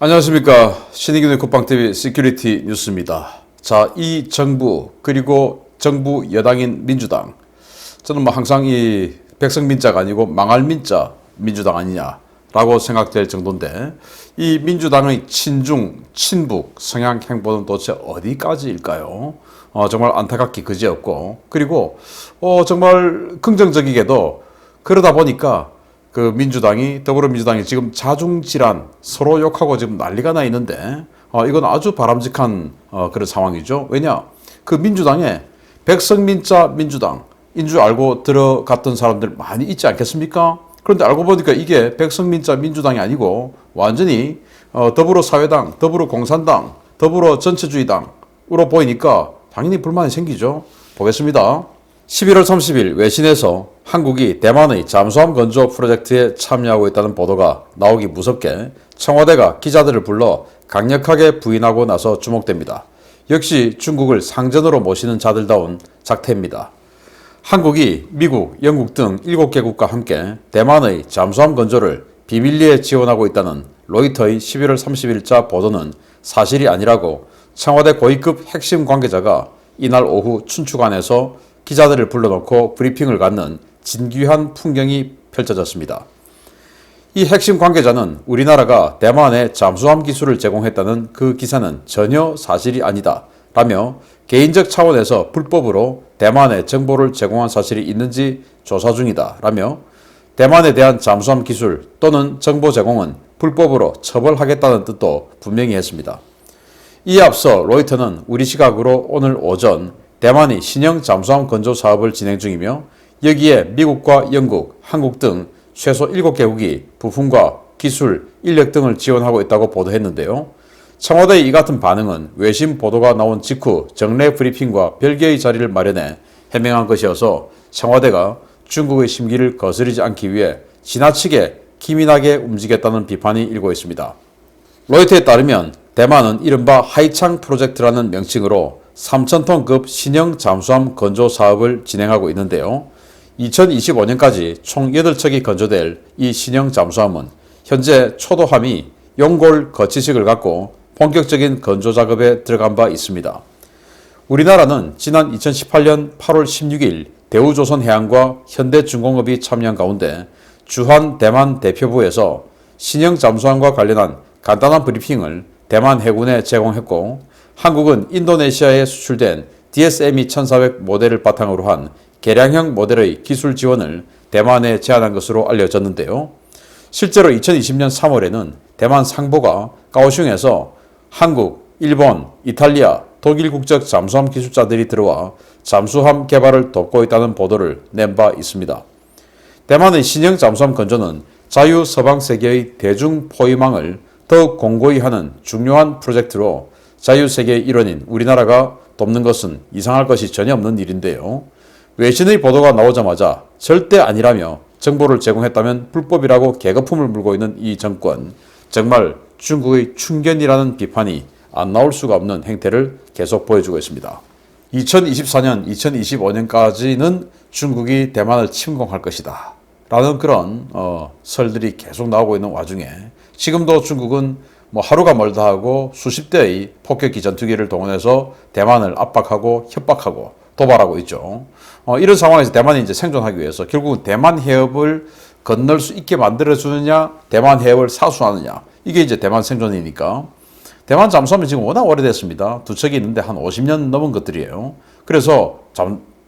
안녕하십니까. 신의균의 국방TV 시큐리티 뉴스입니다. 자, 이 정부 그리고 정부 여당인 민주당, 저는 항상 이 백성민자가 아니고 망할 민자 민주당 아니냐라고 생각될 정도인데, 이 민주당의 친중 친북 성향 행보는 도대체 어디까지일까요? 정말 안타깝기 그지없고, 그리고 정말 긍정적이게도 그러다 보니까 그 민주당이, 더불어민주당이 지금 자중질환 서로 욕하고 지금 난리가 나 있는데, 이건 아주 바람직한 그런 상황이죠. 왜냐, 그 민주당에 백성민자 민주당 인 줄 알고 들어갔던 사람들 많이 있지 않겠습니까? 그런데 알고 보니까 이게 백성민자 민주당이 아니고 완전히 더불어사회당, 더불어공산당, 더불어전체주의당으로 보이니까 당연히 불만이 생기죠. 보겠습니다. 11월 30일 외신에서 한국이 대만의 잠수함 건조 프로젝트에 참여하고 있다는 보도가 나오기 무섭게 청와대가 기자들을 불러 강력하게 부인하고 나서 주목됩니다. 역시 중국을 상전으로 모시는 자들다운 작태입니다. 한국이 미국, 영국 등 7개국과 함께 대만의 잠수함 건조를 비밀리에 지원하고 있다는 로이터의 11월 30일자 보도는 사실이 아니라고 청와대 고위급 핵심 관계자가 이날 오후 춘추관에서 기자들을 불러놓고 브리핑을 갖는 진귀한 풍경이 펼쳐졌습니다. 이 핵심 관계자는 우리나라가 대만에 잠수함 기술을 제공했다는 그 기사는 전혀 사실이 아니다 라며 개인적 차원에서 불법으로 대만에 정보를 제공한 사실이 있는지 조사 중이다 라며 대만에 대한 잠수함 기술 또는 정보 제공은 불법으로 처벌하겠다는 뜻도 분명히 했습니다. 이에 앞서 로이터는 우리 시각으로 오늘 오전 대만이 신형 잠수함 건조 사업을 진행 중이며, 여기에 미국과 영국, 한국 등 최소 7개국이 부품과 기술, 인력 등을 지원하고 있다고 보도했는데요. 청와대의 이 같은 반응은 외신 보도가 나온 직후 정례 브리핑과 별개의 자리를 마련해 해명한 것이어서 청와대가 중국의 심기를 거스르지 않기 위해 지나치게 기민하게 움직였다는 비판이 일고 있습니다. 로이터에 따르면 대만은 이른바 하이창 프로젝트라는 명칭으로 3,000톤급 신형 잠수함 건조 사업을 진행하고 있는데요. 2025년까지 총 8척이 건조될 이 신형 잠수함은 현재 초도함이 용골 거치식을 갖고 본격적인 건조 작업에 들어간 바 있습니다. 우리나라는 지난 2018년 8월 16일 대우조선해양과 현대중공업이 참여한 가운데 주한 대만 대표부에서 신형 잠수함과 관련한 간단한 브리핑을 대만 해군에 제공했고, 한국은 인도네시아에 수출된 DSME-1400 모델을 바탕으로 한 개량형 모델의 기술 지원을 대만에 제안한 것으로 알려졌는데요. 실제로 2020년 3월에는 대만 상보가 까오슝에서 한국, 일본, 이탈리아, 독일 국적 잠수함 기술자들이 들어와 잠수함 개발을 돕고 있다는 보도를 낸 바 있습니다. 대만의 신형 잠수함 건조는 자유 서방 세계의 대중 포위망을 더욱 공고히 하는 중요한 프로젝트로 자유세계의 일원인 우리나라가 돕는 것은 이상할 것이 전혀 없는 일인데요. 외신의 보도가 나오자마자 절대 아니라며 정보를 제공했다면 불법이라고 개거품을 물고 있는 이 정권, 정말 중국의 충견이라는 비판이 안 나올 수가 없는 행태를 계속 보여주고 있습니다. 2024년, 2025년까지는 중국이 대만을 침공할 것이다 라는 그런 설들이 계속 나오고 있는 와중에 지금도 중국은 하루가 멀다 하고 수십 대의 폭격기 전투기를 동원해서 대만을 압박하고 협박하고 도발하고 있죠. 이런 상황에서 대만이 이제 생존하기 위해서 결국은 대만 해협을 건널 수 있게 만들어주느냐, 대만 해협을 사수하느냐, 이게 이제 대만 생존이니까. 대만 잠수함이 지금 워낙 오래됐습니다. 두 척이 있는데 한 50년 넘은 것들이에요. 그래서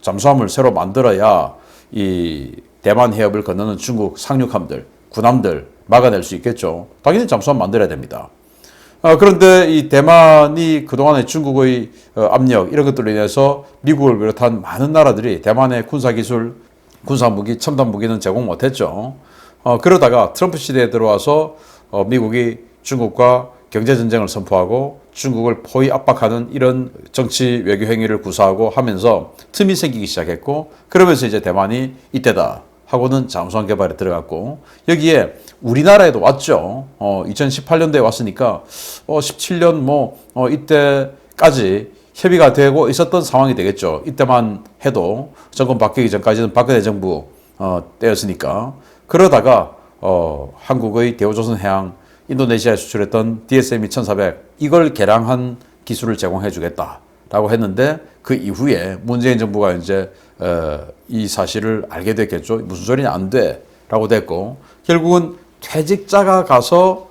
잠수함을 새로 만들어야 이 대만 해협을 건너는 중국 상륙함들, 군함들 막아낼 수 있겠죠. 당연히 잠수함 만들어야 됩니다. 그런데 이 대만이 그동안의 중국의 압력 이런 것들로 인해서 미국을 비롯한 많은 나라들이 대만의 군사기술, 군사무기, 첨단무기는 제공 못했죠. 그러다가 트럼프 시대에 들어와서 미국이 중국과 경제전쟁을 선포하고 중국을 포위 압박하는 이런 정치 외교 행위를 구사하고 하면서 틈이 생기기 시작했고, 그러면서 이제 대만이 이때다 하고는 잠수함 개발에 들어갔고, 여기에 우리나라에도 왔죠. 2018년도에 왔으니까 17년 이때까지 협의가 되고 있었던 상황이 되겠죠. 이때만 해도 정권 바뀌기 전까지는 박근혜 정부 때였으니까. 그러다가 한국의 대우조선해양 인도네시아에 수출했던 DSM-1400 이걸 개량한 기술을 제공해 주겠다라고 했는데 그 이후에 문재인 정부가 이제 이 사실을 알게 됐겠죠. 무슨 소리냐 안 돼라고 됐고 결국은 퇴직자가 가서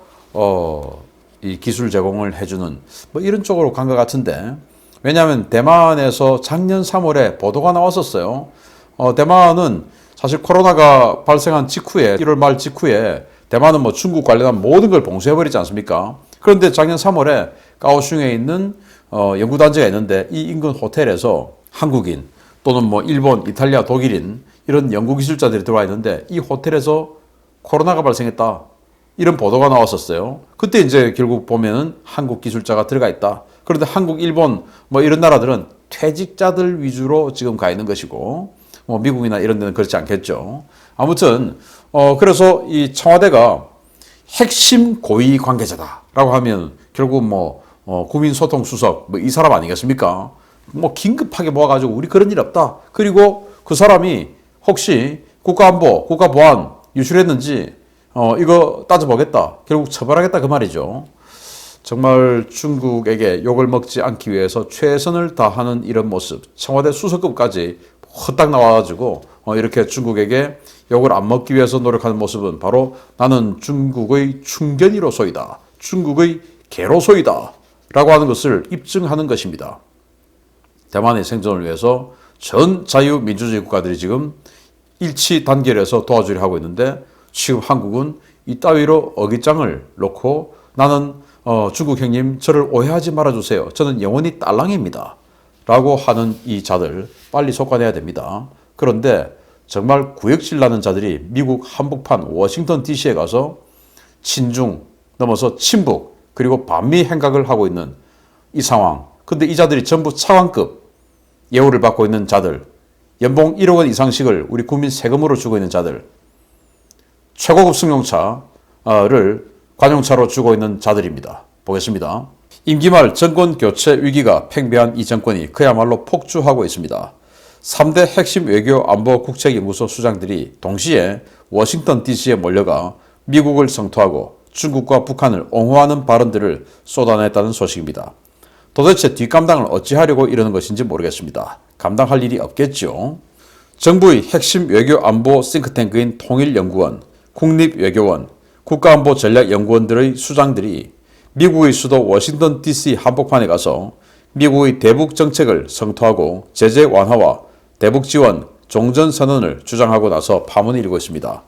이 기술 제공을 해주는 뭐 이런 쪽으로 간 것 같은데 왜냐하면 대만에서 작년 3월에 보도가 나왔었어요. 대만은 사실 코로나가 발생한 직후에 1월 말 직후에 대만은 뭐 중국 관련한 모든 걸 봉쇄해버리지 않습니까? 그런데 작년 3월에 까오슝에 있는 연구단지가 있는데 이 인근 호텔에서 한국인 또는 뭐 일본, 이탈리아, 독일인 이런 연구기술자들이 들어와 있는데 이 호텔에서 코로나가 발생했다. 이런 보도가 나왔었어요. 그때 이제 결국 보면은 한국 기술자가 들어가 있다. 그런데 한국, 일본 뭐 이런 나라들은 퇴직자들 위주로 지금 가 있는 것이고 뭐 미국이나 이런 데는 그렇지 않겠죠. 아무튼 그래서 이 청와대가 핵심 고위 관계자다라고 하면 결국 뭐 국민소통수석 뭐 이 사람 아니겠습니까? 뭐 긴급하게 모아가지고 우리 그런 일 없다. 그리고 그 사람이 혹시 국가안보, 국가보안 유출했는지 이거 따져보겠다. 결국 처벌하겠다 그 말이죠. 정말 중국에게 욕을 먹지 않기 위해서 최선을 다하는 이런 모습. 청와대 수석급까지 헛딱 나와가지고 이렇게 중국에게 욕을 안 먹기 위해서 노력하는 모습은 바로 나는 중국의 충견이로소이다. 중국의 개로소이다. 라고 하는 것을 입증하는 것입니다. 대만의 생존을 위해서 전 자유민주주의 국가들이 지금 일치 단결해서 도와주려 하고 있는데 지금 한국은 이따위로 어깃장을 놓고 나는 중국 형님 저를 오해하지 말아주세요. 저는 영원히 딸랑입니다. 라고 하는 이 자들 빨리 속아내야 됩니다. 그런데 정말 구역질 나는 자들이 미국 한복판 워싱턴 DC에 가서 친중 넘어서 친북 그리고 반미 행각을 하고 있는 이 상황. 근데 이 자들이 전부 차관급 예우를 받고 있는 자들, 연봉 1억 원 이상씩을 우리 국민 세금으로 주고 있는 자들, 최고급 승용차를 관용차로 주고 있는 자들입니다. 보겠습니다. 임기 말 정권 교체 위기가 팽배한 이 정권이 그야말로 폭주하고 있습니다. 3대 핵심 외교 안보 국책연구소 수장들이 동시에 워싱턴 DC에 몰려가 미국을 성토하고 중국과 북한을 옹호하는 발언들을 쏟아냈다는 소식입니다. 도대체 뒷감당을 어찌하려고 이러는 것인지 모르겠습니다. 감당할 일이 없겠죠. 정부의 핵심 외교 안보 싱크탱크인 통일연구원, 국립외교원, 국가안보전략연구원들의 수장들이 미국의 수도 워싱턴 DC 한복판에 가서 미국의 대북 정책을 성토하고 제재 완화와 대북 지원, 종전선언을 주장하고 나서 파문이 일고 있습니다.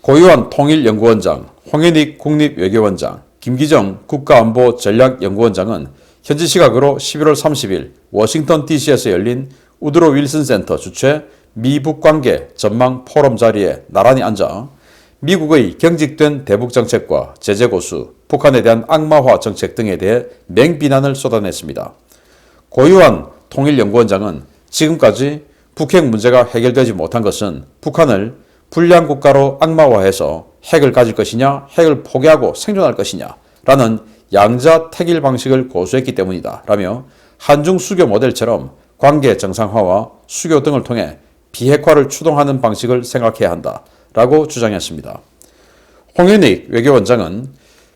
고유한 통일연구원장, 홍현익 국립외교원장, 김기정 국가안보전략연구원장은 현지 시각으로 11월 30일 워싱턴 DC에서 열린 우드로 윌슨 센터 주최 미북 관계 전망 포럼 자리에 나란히 앉아 미국의 경직된 대북 정책과 제재 고수, 북한에 대한 악마화 정책 등에 대해 맹비난을 쏟아냈습니다. 고유한 통일연구원장은 지금까지 북핵 문제가 해결되지 못한 것은 북한을 불량 국가로 악마화해서 핵을 가질 것이냐, 핵을 포기하고 생존할 것이냐 라는 양자 택일 방식을 고수했기 때문이다 라며 한중 수교 모델처럼 관계 정상화와 수교 등을 통해 비핵화를 추동하는 방식을 생각해야 한다 라고 주장했습니다. 홍현익 외교원장은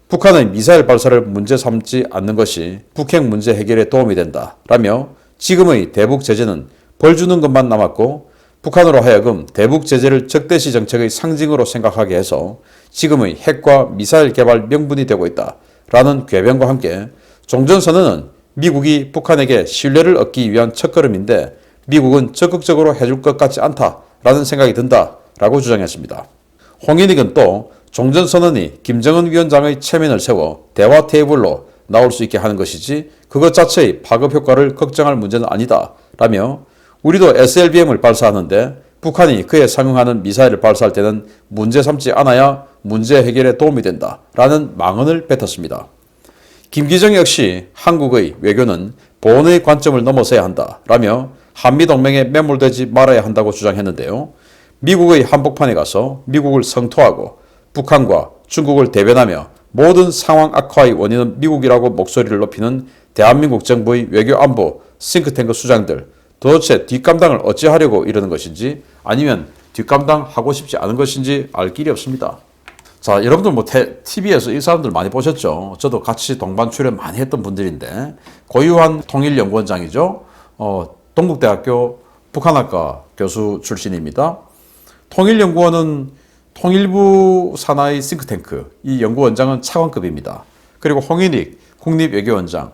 북한의 미사일 발사를 문제 삼지 않는 것이 북핵 문제 해결에 도움이 된다 라며 지금의 대북 제재는 벌 주는 것만 남았고 북한으로 하여금 대북 제재를 적대시 정책의 상징으로 생각하게 해서 지금의 핵과 미사일 개발 명분이 되고 있다 라는 궤변과 함께 종전선언은 미국이 북한에게 신뢰를 얻기 위한 첫걸음인데 미국은 적극적으로 해줄 것 같지 않다라는 생각이 든다라고 주장했습니다. 홍인익은 또 종전선언이 김정은 위원장의 체면을 세워 대화 테이블로 나올 수 있게 하는 것이지 그것 자체의 파급 효과를 걱정할 문제는 아니다 라며 우리도 SLBM을 발사하는데 북한이 그에 상응하는 미사일을 발사할 때는 문제 삼지 않아야 문제 해결에 도움이 된다 라는 망언을 뱉었습니다. 김기정 역시 한국의 외교는 본의 관점을 넘어서야 한다 라며 한미동맹에 매몰되지 말아야 한다고 주장했는데요. 미국의 한복판에 가서 미국을 성토하고 북한과 중국을 대변하며 모든 상황 악화의 원인은 미국이라고 목소리를 높이는 대한민국 정부의 외교안보 싱크탱크 수장들 도대체 뒷감당을 어찌하려고 이러는 것인지 아니면 뒷감당하고 싶지 않은 것인지 알 길이 없습니다. 자, 여러분들 뭐 TV에서 이 사람들 많이 보셨죠? 저도 같이 동반 출연 많이 했던 분들인데 고유한 통일연구원장이죠. 동국대학교 북한학과 교수 출신입니다. 통일연구원은 통일부 산하의 싱크탱크, 이 연구원장은 차관급입니다. 그리고 홍인익 국립외교원장,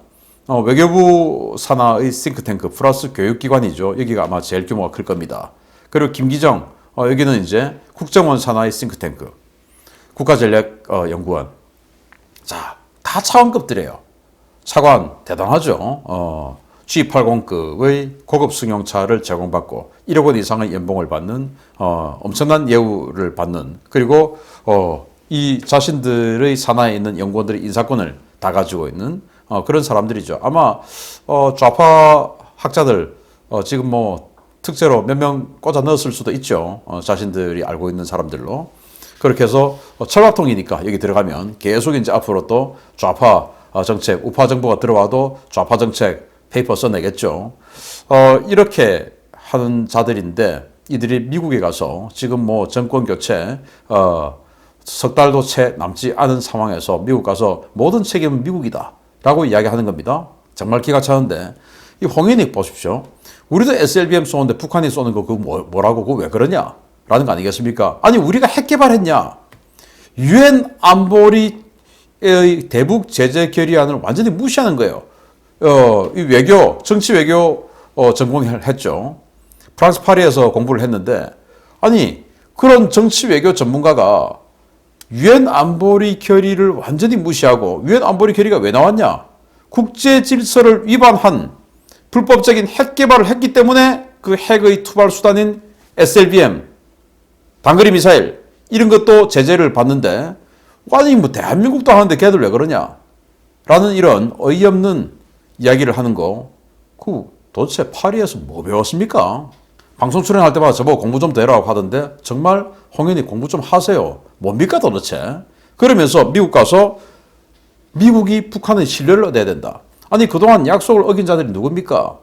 외교부 산하의 싱크탱크 플러스 교육기관이죠. 여기가 아마 제일 규모가 클 겁니다. 그리고 김기정, 여기는 이제 국정원 산하의 싱크탱크, 국가전략연구원. 자, 다 차관급들이에요. 차관 대단하죠. G80급의 고급 승용차를 제공받고 1억 원 이상의 연봉을 받는 엄청난 예우를 받는, 그리고 이 자신들의 산하에 있는 연구원들의 인사권을 다 가지고 있는 그런 사람들이죠. 아마 좌파 학자들 지금 뭐 특제로 몇 명 꽂아 넣었을 수도 있죠. 자신들이 알고 있는 사람들로. 그렇게 해서 철화통이니까 여기 들어가면 계속 이제 앞으로 또 좌파 정책, 우파 정부가 들어와도 좌파 정책 페이퍼 써내겠죠. 이렇게 하는 자들인데 이들이 미국에 가서 지금 뭐 정권 교체 석 달도 채 남지 않은 상황에서 미국 가서 모든 책임은 미국이다 라고 이야기하는 겁니다. 정말 기가 차는데 이 홍인익 보십시오. 우리도 SLBM 쏘는데 북한이 쏘는 거 그거 뭐라고 그거 왜 그러냐 라는 거 아니겠습니까? 아니 우리가 핵 개발했냐? 유엔 안보리의 대북 제재 결의안을 완전히 무시하는 거예요. 이 외교, 정치 외교 전공을 했죠. 프랑스 파리에서 공부를 했는데 아니 그런 정치 외교 전문가가 유엔 안보리 결의를 완전히 무시하고 유엔 안보리 결의가 왜 나왔냐? 국제 질서를 위반한 불법적인 핵 개발을 했기 때문에 그 핵의 투발 수단인 SLBM, 단거리 미사일 이런 것도 제재를 받는데 아니 뭐 대한민국도 하는데 걔들 왜 그러냐? 라는 이런 어이없는 이야기를 하는 거, 그 도대체 파리에서 뭐 배웠습니까? 방송 출연할 때마다 저보고 공부 좀 더 해라고 하던데 정말 홍현이 공부 좀 하세요. 뭡니까 도대체? 그러면서 미국 가서 미국이 북한의 신뢰를 얻어야 된다. 아니 그동안 약속을 어긴 자들이 누굽니까?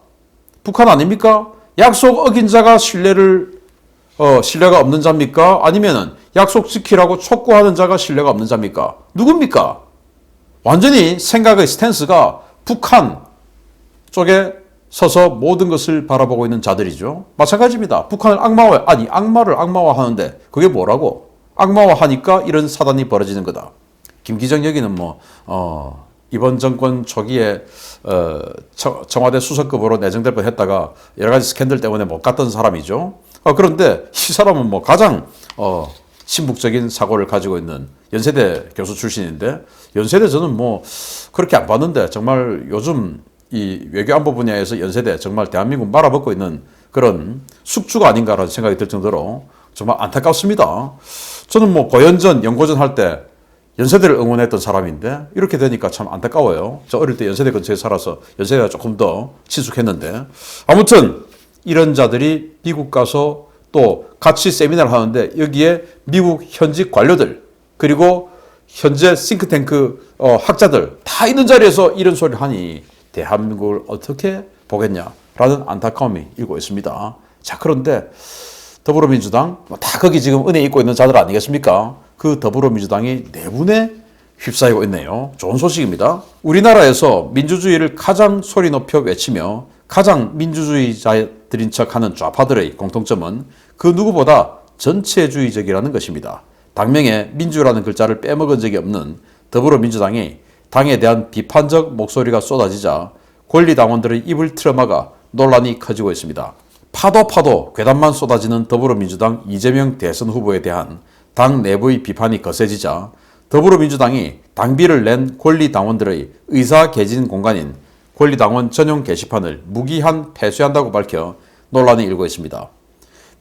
북한 아닙니까? 약속 어긴 자가 신뢰가 없는 자입니까? 아니면은 약속 지키라고 촉구하는 자가 신뢰가 없는 자입니까? 누굽니까? 완전히 생각의 스탠스가 북한 쪽에 서서 모든 것을 바라보고 있는 자들이죠. 마찬가지입니다. 북한을 악마를 악마화하는데 그게 뭐라고? 악마화하니까 이런 사단이 벌어지는 거다. 김기정 여기는 이번 정권 초기에 청와대 수석급으로 내정될 뻔했다가 여러 가지 스캔들 때문에 못 갔던 사람이죠. 그런데 이 사람은 뭐 가장 친북적인 사고를 가지고 있는 연세대 교수 출신인데 연세대 저는 뭐 그렇게 안 봤는데 정말 요즘 이 외교안보 분야에서 연세대 정말 대한민국 말아먹고 있는 그런 숙주가 아닌가라는 생각이 들 정도로 정말 안타깝습니다. 저는 뭐 고연전, 연고전 할 때 연세대를 응원했던 사람인데 이렇게 되니까 참 안타까워요. 저 어릴 때 연세대 근처에 살아서 연세대가 조금 더 친숙했는데 아무튼 이런 자들이 미국 가서 또 같이 세미나를 하는데 여기에 미국 현직 관료들 그리고 현재 싱크탱크 학자들 다 있는 자리에서 이런 소리를 하니 대한민국을 어떻게 보겠냐라는 안타까움이 일고 있습니다. 자, 그런데 더불어민주당 다 거기 지금 은혜 입고 있는 자들 아니겠습니까? 그 더불어민주당이 내분에 휩싸이고 있네요. 좋은 소식입니다. 우리나라에서 민주주의를 가장 소리 높여 외치며 가장 민주주의자들인 척하는 좌파들의 공통점은 그 누구보다 전체주의적이라는 것입니다. 당명에 민주라는 글자를 빼먹은 적이 없는 더불어민주당이 당에 대한 비판적 목소리가 쏟아지자 권리당원들의 입을 틀어막아 논란이 커지고 있습니다. 파도 괴담만 쏟아지는 더불어민주당 이재명 대선 후보에 대한 당 내부의 비판이 거세지자 더불어민주당이 당비를 낸 권리당원들의 의사개진 공간인 권리당원 전용 게시판을 무기한 폐쇄한다고 밝혀 논란이 일고 있습니다.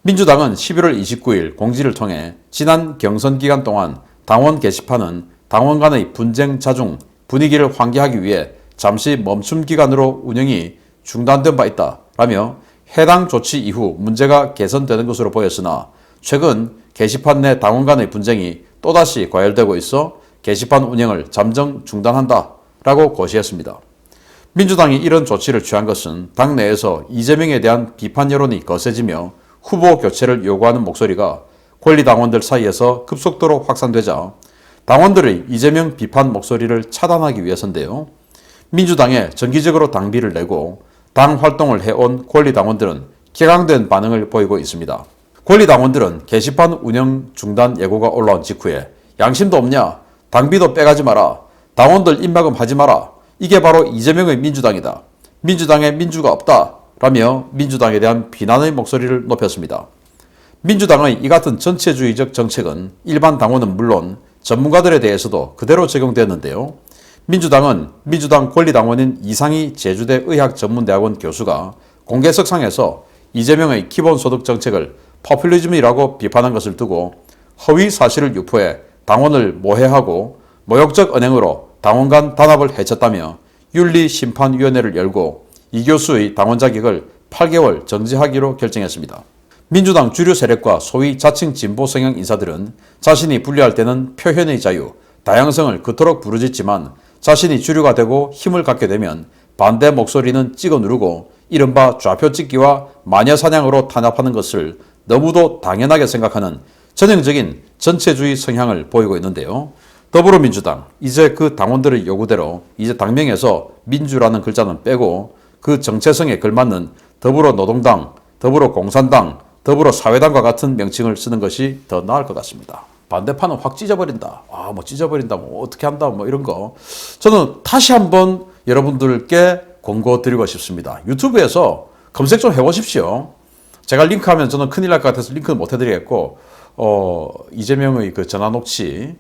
민주당은 11월 29일 공지를 통해 지난 경선 기간 동안 당원 게시판은 당원 간의 분쟁 자중, 분위기를 환기하기 위해 잠시 멈춤 기간으로 운영이 중단된 바 있다 라며 해당 조치 이후 문제가 개선되는 것으로 보였으나 최근 게시판 내 당원 간의 분쟁이 또다시 과열되고 있어 게시판 운영을 잠정 중단한다 라고 고시했습니다. 민주당이 이런 조치를 취한 것은 당내에서 이재명에 대한 비판 여론이 거세지며 후보 교체를 요구하는 목소리가 권리당원들 사이에서 급속도로 확산되자 당원들의 이재명 비판 목소리를 차단하기 위해서인데요. 민주당에 정기적으로 당비를 내고 당 활동을 해온 권리당원들은 격앙된 반응을 보이고 있습니다. 권리당원들은 게시판 운영 중단 예고가 올라온 직후에 양심도 없냐? 당비도 빼가지 마라. 당원들 입막음 하지 마라. 이게 바로 이재명의 민주당이다. 민주당에 민주가 없다. 라며 민주당에 대한 비난의 목소리를 높였습니다. 민주당의 이 같은 전체주의적 정책은 일반 당원은 물론 전문가들에 대해서도 그대로 적용되었는데요. 민주당은 민주당 권리당원인 이상희 제주대 의학전문대학원 교수가 공개석상에서 이재명의 기본소득 정책을 포퓰리즘이라고 비판한 것을 두고 허위 사실을 유포해 당원을 모해하고 모욕적 언행으로 당원 간 단합을 해쳤다며 윤리심판위원회를 열고 이 교수의 당원 자격을 8개월 정지하기로 결정했습니다. 민주당 주류 세력과 소위 자칭 진보 성향 인사들은 자신이 분리할 때는 표현의 자유, 다양성을 그토록 부르짖지만 자신이 주류가 되고 힘을 갖게 되면 반대 목소리는 찍어 누르고 이른바 좌표 찍기와 마녀 사냥으로 탄압하는 것을 너무도 당연하게 생각하는 전형적인 전체주의 성향을 보이고 있는데요. 더불어민주당, 이제 그 당원들의 요구대로 이제 당명에서 민주라는 글자는 빼고 그 정체성에 걸맞는 더불어노동당, 더불어공산당, 더불어사회당과 같은 명칭을 쓰는 것이 더 나을 것 같습니다. 반대파는 확 찢어버린다. 찢어버린다. 어떻게 한다. 이런 거. 저는 다시 한번 여러분들께 권고드리고 싶습니다. 유튜브에서 검색 좀 해보십시오. 제가 링크하면 저는 큰일 날 것 같아서 링크는 못 해드리겠고, 이재명의 그 전화 녹취,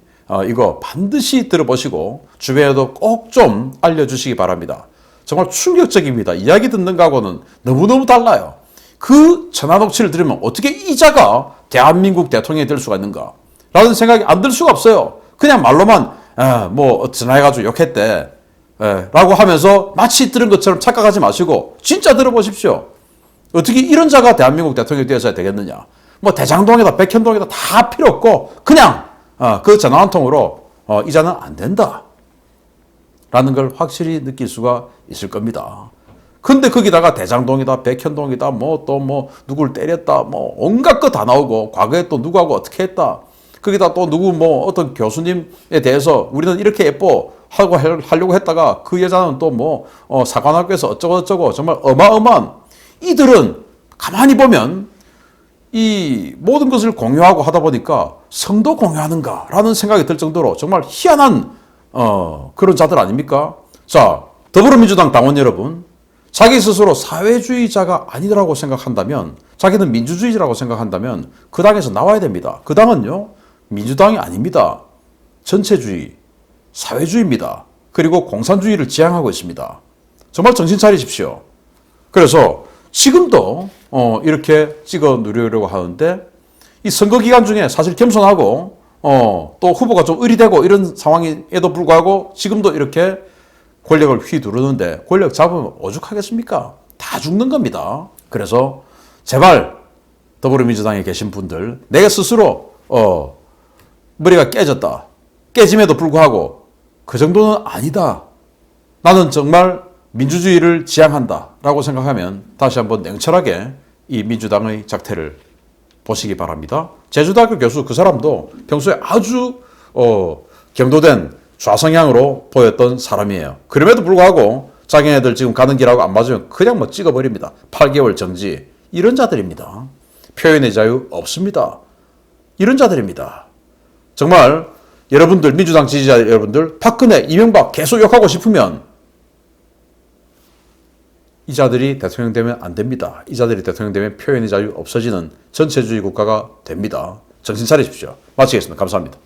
이거 반드시 들어보시고, 주변에도 꼭 좀 알려주시기 바랍니다. 정말 충격적입니다. 이야기 듣는 거하고는 너무너무 달라요. 그 전화 녹취를 들으면 어떻게 이자가 대한민국 대통령이 될 수가 있는가? 라는 생각이 안 들 수가 없어요. 그냥 말로만, 전화해가지고 욕했대. 라고 하면서 마치 들은 것처럼 착각하지 마시고, 진짜 들어보십시오. 어떻게 이런 자가 대한민국 대통령이 되어서야 되겠느냐. 대장동이다, 백현동이다 다 필요 없고, 그냥, 그 전화 한 통으로, 이자는 안 된다. 라는 걸 확실히 느낄 수가 있을 겁니다. 근데 거기다가 대장동이다, 백현동이다, 누굴 때렸다, 온갖 거 다 나오고, 과거에 또 누구하고 어떻게 했다. 거기다 또 누구 어떤 교수님에 대해서 우리는 이렇게 예뻐 하고 하려고 했다가 그 여자는 또 사관학교에서 어쩌고 정말 어마어마한 이들은 가만히 보면 이 모든 것을 공유하고 하다 보니까 성도 공유하는가라는 생각이 들 정도로 정말 희한한 그런 자들 아닙니까? 자, 더불어민주당 당원 여러분, 자기 스스로 사회주의자가 아니라고 생각한다면, 자기는 민주주의자라고 생각한다면 그 당에서 나와야 됩니다. 그 당은요, 민주당이 아닙니다. 전체주의, 사회주의입니다. 그리고 공산주의를 지향하고 있습니다. 정말 정신 차리십시오. 그래서 지금도 이렇게 찍어 누르려고 하는데, 이 선거 기간 중에 사실 겸손하고 또 후보가 좀 의리되고 이런 상황에도 불구하고 지금도 이렇게 권력을 휘두르는데, 권력 잡으면 오죽하겠습니까? 다 죽는 겁니다. 그래서 제발 더불어민주당에 계신 분들, 내가 스스로 머리가 깨졌다. 깨짐에도 불구하고 그 정도는 아니다. 나는 정말 민주주의를 지향한다. 라고 생각하면 다시 한번 냉철하게 이 민주당의 작태를 보시기 바랍니다. 제주대학교 교수 그 사람도 평소에 아주 경도된 좌성향으로 보였던 사람이에요. 그럼에도 불구하고 자기네들 지금 가는 길하고 안 맞으면 그냥 찍어버립니다. 8개월 정지. 이런 자들입니다. 표현의 자유 없습니다. 이런 자들입니다. 정말 여러분들, 민주당 지지자 여러분들, 박근혜, 이명박 계속 욕하고 싶으면 이 자들이 대통령 되면 안 됩니다. 이 자들이 대통령 되면 표현의 자유 없어지는 전체주의 국가가 됩니다. 정신 차리십시오. 마치겠습니다. 감사합니다.